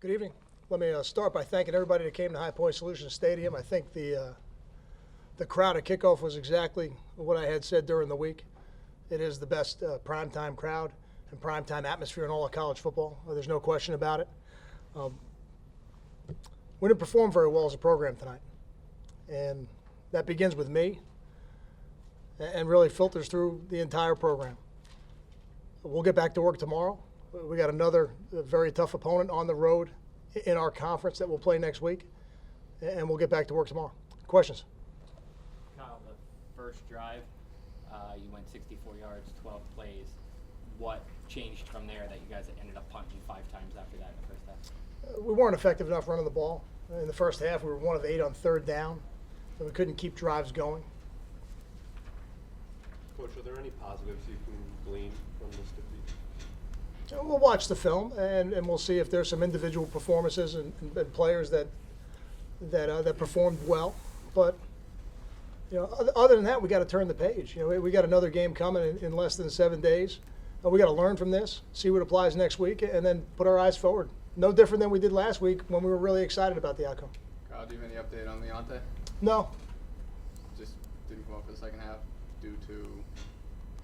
Good evening. Let me start by thanking everybody that came to High Point Solutions Stadium. I think the crowd at kickoff was exactly what I had said during the week. It is the best primetime crowd and primetime atmosphere in all of college football. There's no question about it. We didn't perform very well as a program tonight, and that begins with me and really filters through the entire program. We'll get back to work tomorrow. We got another very tough opponent on the road in our conference that we'll play next week, and we'll get back to work tomorrow. Questions? Kyle, the first drive, you went 64 yards, 12 plays. What changed from there that you guys ended up punting 5 times after that in the first half? We weren't effective enough running the ball. In the first half, we were 1 of 8 on third down, and we couldn't keep drives going. Coach, are there any positives you can glean from this defeat? We'll watch the film, and we'll see if there's some individual performances and players that performed well. But other than that, we got to turn the page. We got another game coming in less than 7 days. We got to learn from this, see what applies next week, and then put our eyes forward. No different than we did last week when we were really excited about the outcome. Kyle, do you have any update on Leonte? No. Just didn't come up for the second half due to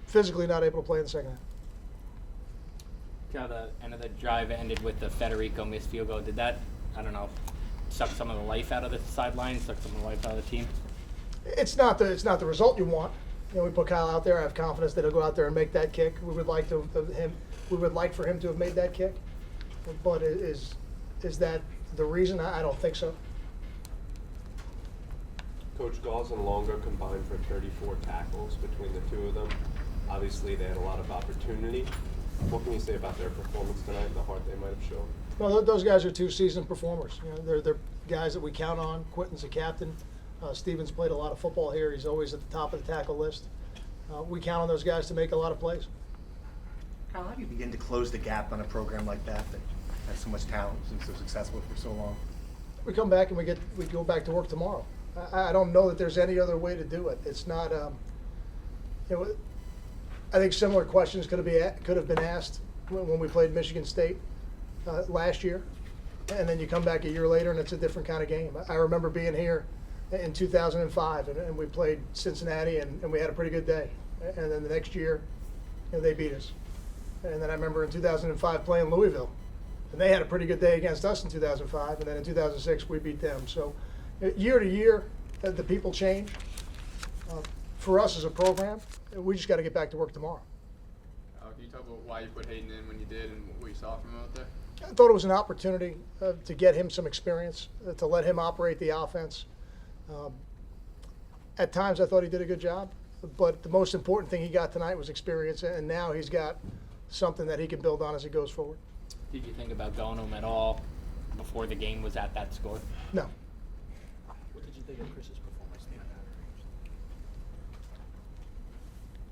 Physically not able to play in the second half. Kyle, the end of the drive ended with the Federico missed field goal. Did that, I don't know, suck some of the life out of the sideline, suck some of the life out of the team? It's not the result you want. We put Kyle out there. I have confidence that he'll go out there and make that kick. We would like for him to have made that kick. But is that the reason? I don't think so. Coach, Gauls and Longo combined for 34 tackles between the two of them. Obviously, they had a lot of opportunity. What can you say about their performance tonight and the heart they might have shown? Well, those guys are 2 seasoned performers. They're guys that we count on. Quinton's a captain. Stevens played a lot of football here. He's always at the top of the tackle list. We count on those guys to make a lot of plays. Kyle, how do you begin to close the gap on a program like that has so much talent and so successful for so long? We come back and we go back to work tomorrow. I don't know that there's any other way to do it. It's not. I think similar questions could have been asked when we played Michigan State last year, and then you come back a year later and it's a different kind of game. I remember being here in 2005 and we played Cincinnati and we had a pretty good day, and then the next year they beat us, and then I remember in 2005 playing Louisville, and they had a pretty good day against us in 2005, and then in 2006 we beat them. So year to year, the people change. For us as a program, we just got to get back to work tomorrow. Can you talk about why you put Hayden in when you did and what you saw from him out there? I thought it was an opportunity to get him some experience, to let him operate the offense. At times I thought he did a good job, but the most important thing he got tonight was experience, and now he's got something that he can build on as he goes forward. Did you think about going home at all before the game was at that score? No. What did you think of Chris's performance tonight?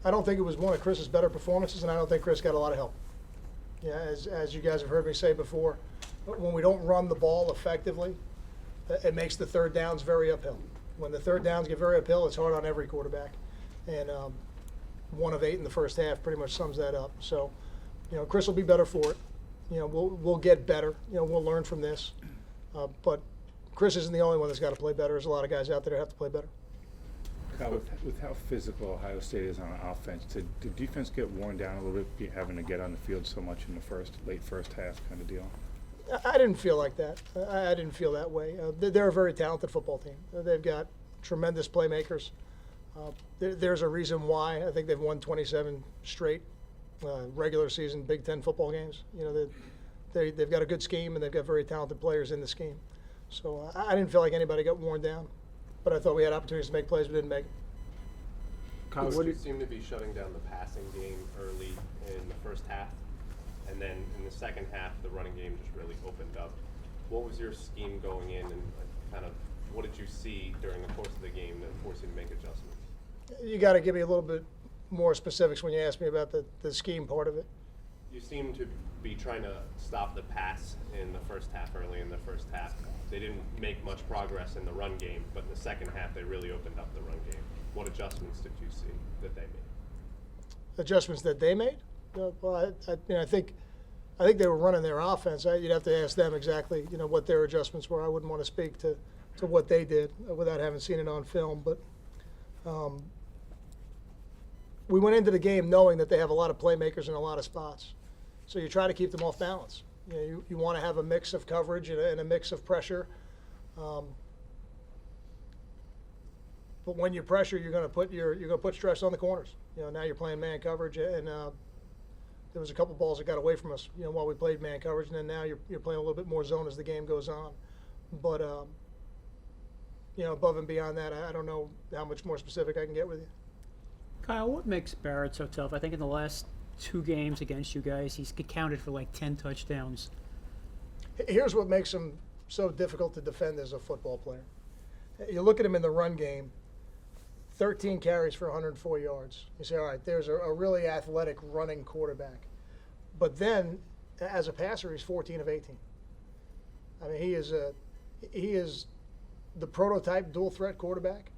I don't think it was one of Chris's better performances, and I don't think Chris got a lot of help. Yeah, as you guys have heard me say before, when we don't run the ball effectively, it makes the third downs very uphill. When the third downs get very uphill, it's hard on every quarterback. And 1 of 8 in the first half pretty much sums that up. So, Chris will be better for it. We'll get better. We'll learn from this. But Chris isn't the only one that's got to play better. There's a lot of guys out there that have to play better. Kyle, with how physical Ohio State is on offense, did the defense get worn down a little bit, having to get on the field so much in the late first half kind of deal? I didn't feel like that. I didn't feel that way. They're a very talented football team. They've got tremendous playmakers. There's a reason why I think they've won 27 straight regular season Big Ten football games. They've got a good scheme and they've got very talented players in the scheme. So I didn't feel like anybody got worn down, but I thought we had opportunities to make plays we didn't make. Kyle, you seem to be shutting down the passing game early in the first half, and then in the second half the running game just really opened up. What was your scheme going in, and kind of what did you see during the course of the game that forced you to make adjustments? You got to give me a little bit more specifics when you ask me about the scheme part of it. You seem to be trying to stop the pass in the first half, early in the first half. They didn't make much progress in the run game, but in the second half they really opened up the run game. What adjustments did you see that they made? Adjustments that they made? Well, I think I think they were running their offense. You'd have to ask them exactly, what their adjustments were. I wouldn't want to speak to what they did without having seen it on film. But we went into the game knowing that they have a lot of playmakers in a lot of spots. So you try to keep them off balance. You want to have a mix of coverage and a mix of pressure. But when you pressure, you're going to put stress on the corners. Now you're playing man coverage, and there was a couple balls that got away from us. While we played man coverage, and then now you're playing a little bit more zone as the game goes on. But above and beyond that, I don't know how much more specific I can get with you. Kyle, what makes Barrett so tough? I think in the last 2 games against you guys, he's accounted for like 10 touchdowns. Here's what makes him so difficult to defend as a football player. You look at him in the run game, 13 carries for 104 yards. You say, all right, there's a really athletic running quarterback. But then, as a passer, he's 14 of 18. I mean, he is the prototype dual threat quarterback,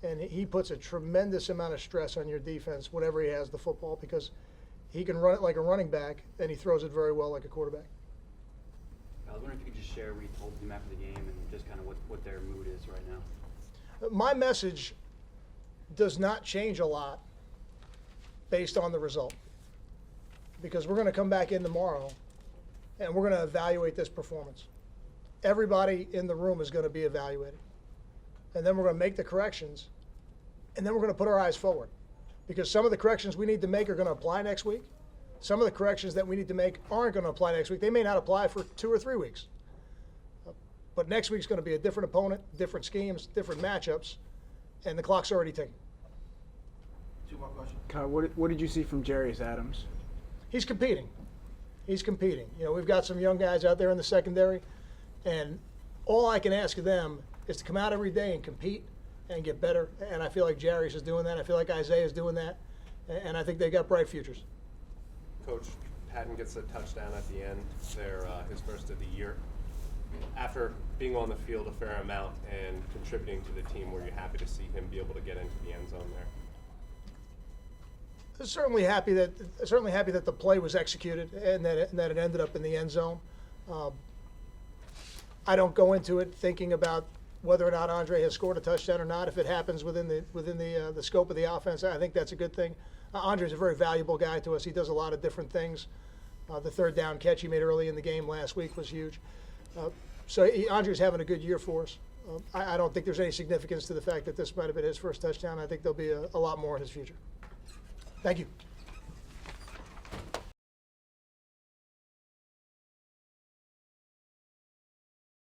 and he puts a tremendous amount of stress on your defense whenever he has the football, because he can run it like a running back, and he throws it very well like a quarterback. I was wondering if you could just share what you told them after the game and just kind of what their mood is right now. My message does not change a lot based on the result, because we're going to come back in tomorrow and we're going to evaluate this performance. Everybody in the room is going to be evaluated, and then we're going to make the corrections, and then we're going to put our eyes forward, because some of the corrections we need to make are going to apply next week. Some of the corrections that we need to make aren't going to apply next week. They may not apply for 2 or 3 weeks. But next week's going to be a different opponent, different schemes, different matchups, and the clock's already ticking. 2 more questions. Kyle, what did you see from Jarius Adams? He's competing. He's competing. We've got some young guys out there in the secondary, and all I can ask of them is to come out every day and compete and get better. And I feel like Jarius is doing that. I feel like Isaiah is doing that. And I think they got bright futures. Coach Patton gets a touchdown at the end there, his first of the year. After being on the field a fair amount and contributing to the team, were you happy to see him be able to get into the end zone there? Certainly happy that the play was executed and that it ended up in the end zone. I don't go into it thinking about whether or not Andre has scored a touchdown or not. If it happens within the scope of the offense, I think that's a good thing. Andre's a very valuable guy to us. He does a lot of different things. The 3rd down catch he made early in the game last week was huge. So Andre's having a good year for us. I don't think there's any significance to the fact that this might have been his first touchdown. I think there'll be a lot more in his future. Thank you.